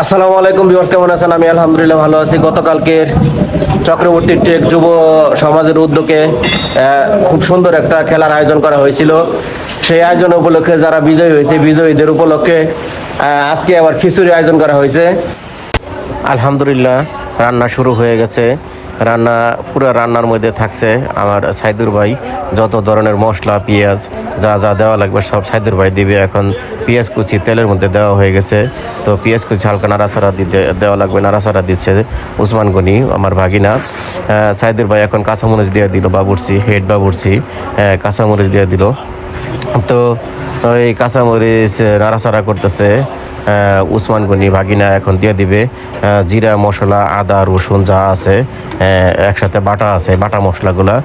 আসসালামু আলাইকুম ভিউয়ার্স, কেমন আছেন? আমি আলহামদুলিল্লাহ ভালো আছি। গতকালকের চক্রবর্তী টেক যুব সমাজের উদ্যোগে খুব সুন্দর একটা খেলার আয়োজন করা হয়েছিল। সেই আয়োজন উপলক্ষে যারা বিজয়ী হয়েছে, বিজয়ীদের উপলক্ষে আজকে আবার খিচুড়ি আয়োজন করা হয়েছে। আলহামদুলিল্লাহ রান্না শুরু হয়ে গেছে। পুরো রান্নার মধ্যে থাকছে আমার সাইদুর ভাই। যত ধরনের মশলা, পেঁয়াজ যা যা দেওয়া লাগবে সব সাইদুর ভাই দিবে। এখন পেঁয়াজ কুচি তেলের মধ্যে দেওয়া হয়ে গেছে, তো পেঁয়াজ কুচি হালকা নাড়াচাড়া দেওয়া লাগবে। নাড়াচাড়া দিচ্ছে উসমান গনি, আমার ভাগিনা। সাইদুর ভাই এখন কাঁচামরিচ দিয়ে দিল, বাবুর্চি, হেড বাবুর্চি কাঁচামরিচ দিয়ে দিল। তো এই কাঁচামরিচ নাড়াচাড়া করতেছে উসমান গনি ভাগিনা। এখন দিয়ে দিবে জিরা, মশলা, আদা, রসুন যা আছে একসাথে বাটা আছে, বাটা মশলাগুলা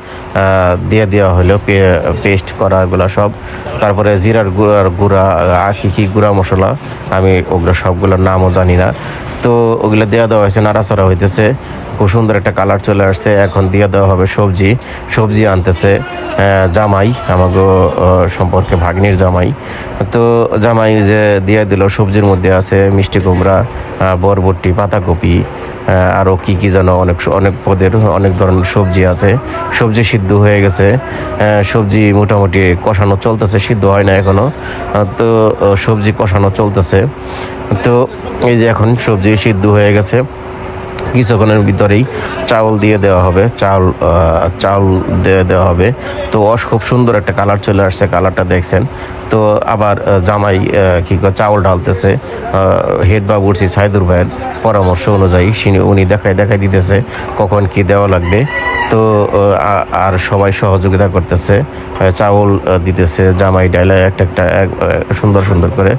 দিয়ে দেওয়া হলো, পেস্ট করা এগুলো সব। তারপরে জিরার গুঁড়া আর কী গুঁড়া মশলা আমি ওগুলো সবগুলোর নামও জানি না। তো ওগুলো দেওয়া হয়েছে, নাড়াচাড়া হইতেছে। খুব সুন্দর একটা কালার চলে আসছে। এখন দিয়ে দেওয়া হবে সবজি আনতেছে জামাই, আমাকে সম্পর্কে ভাগ্নির জামাই। তো জামাই যে দিয়ে দিল, সবজির মধ্যে আছে মিষ্টি কুমড়া, বরবটি, পাতাকপি, আরও কি যেন অনেক পদের অনেক ধরনের সবজি আছে। সবজি সিদ্ধ হয়ে গেছে, সবজি মোটামুটি কষানো চলতেছে, সিদ্ধ হয় না এখনও। তো সবজি কষানো চলতেছে। তো এই যে এখন সবজি সিদ্ধ হয়ে গেছে, কিছুক্ষণের ভিতরেই চাউল দিয়ে দেওয়া হবে, চাউল দিয়ে দেওয়া হবে। তো খুব সুন্দর একটা কালার চলে আসছে, কালারটা দেখছেন। তো আবার জামাই কি করে চাউল ঢালতেছে হেড বাবুর্চি সাইদুর ভাইয়ের পরামর্শ অনুযায়ী। উনি দেখাই দিতেছে কখন কি দেওয়া লাগবে। তো আর সবাই সহযোগিতা করতেছে, চাউল দিতেছে জামাই ডাইলা একটা সুন্দর করে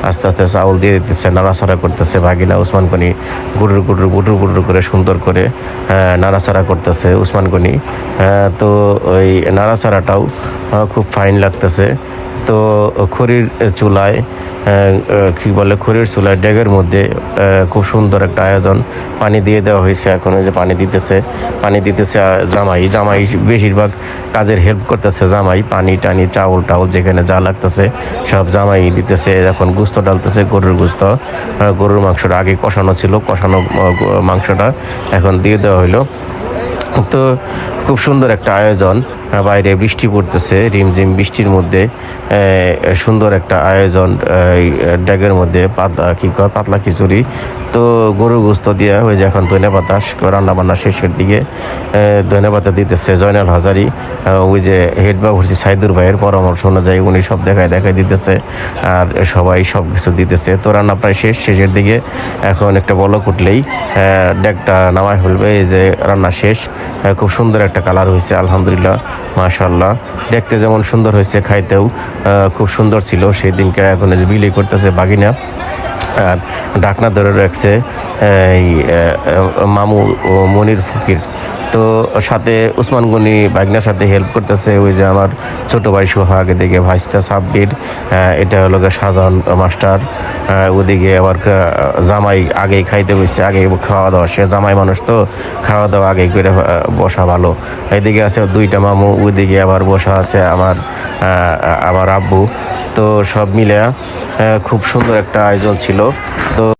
আস্তে আস্তে চাউল দিয়ে দিতেছে, নাড়াচাড়া করতেছে ভাগিনা উসমান গনি। গুটুর করে সুন্দর করে নাড়াচাড়া করতেছে উসমান গনি। তো ওই নাড়াচাড়াটাও খুব ফাইন লাগতেছে। তো খড়ির চুলায় খড়ির চুলায় ডেগের মধ্যে খুব সুন্দর একটা আয়োজন। পানি দিয়ে দেওয়া হয়েছে, এখন ওই যে পানি দিতেছে জামাই বেশিরভাগ কাজের হেল্প করতেছে জামাই। পানি টানি চাউল যেখানে যা লাগতেছে সব জামাই দিতেছে। এখন গুস্ত ডালতেছে, গরুর মাংসটা আগে কষানো ছিল, মাংসটা এখন দিয়ে দেওয়া হইলো। তো খুব সুন্দর একটা আয়োজন। বাইরে বৃষ্টি পড়তেছে, রিমঝিম বৃষ্টির মধ্যে সুন্দর একটা আয়োজন। ড্যাগের মধ্যে পাতলা খিচুড়ি। তো গরুর গোস্ত দিয়ে ওই যে এখন ধনেপাতা রান্নাবান্না শেষের দিকে ধনেপাতা দিতেছে জয়নাল হাজারি। ওই যে হেড বাবুর্চি সাইদুর ভাইয়ের পরামর্শ অনুযায়ী উনি সব দেখাই দিতেছে, আর সবাই সব কিছু দিতেছে। তো রান্না প্রায় শেষের দিকে। এখন একটা বলক উঠলেই ড্যাগটা নামায় ফেলবে। এই যে রান্না শেষ। খুব সুন্দর একটা কালার হয়েছে আলহামদুলিল্লাহ, মাশাআল্লাহ। দেখতে যেমন সুন্দর হয়েছে, খাইতেও খুব সুন্দর ছিল সেই দিনকে। এখন যে বিলি করতেছে বাগিনা, আর ডাকনা ধরে রাখছে এই মামু মনির ফকির। তো সাথে উসমান গনি বাগনার সাথে হেল্প করতেছে ওই যে আমার ছোট ভাই সোহাগ, এদিকে ভাইস্তা সাব্বির, এটা হলো শাহজাহান মাস্টার। ওদিকে আবার জামাই আগেই খাইতে বসছে, আগে খাওয়া দাওয়া, সে জামাই মানুষ তো খাওয়া দাওয়া আগে করে বসা ভালো। এদিকে আছে দুইটা মামু, ওইদিকে আবার বসা আছে আমার আব্বু। তো সব মিলে খুব সুন্দর একটা আয়োজন ছিল। তো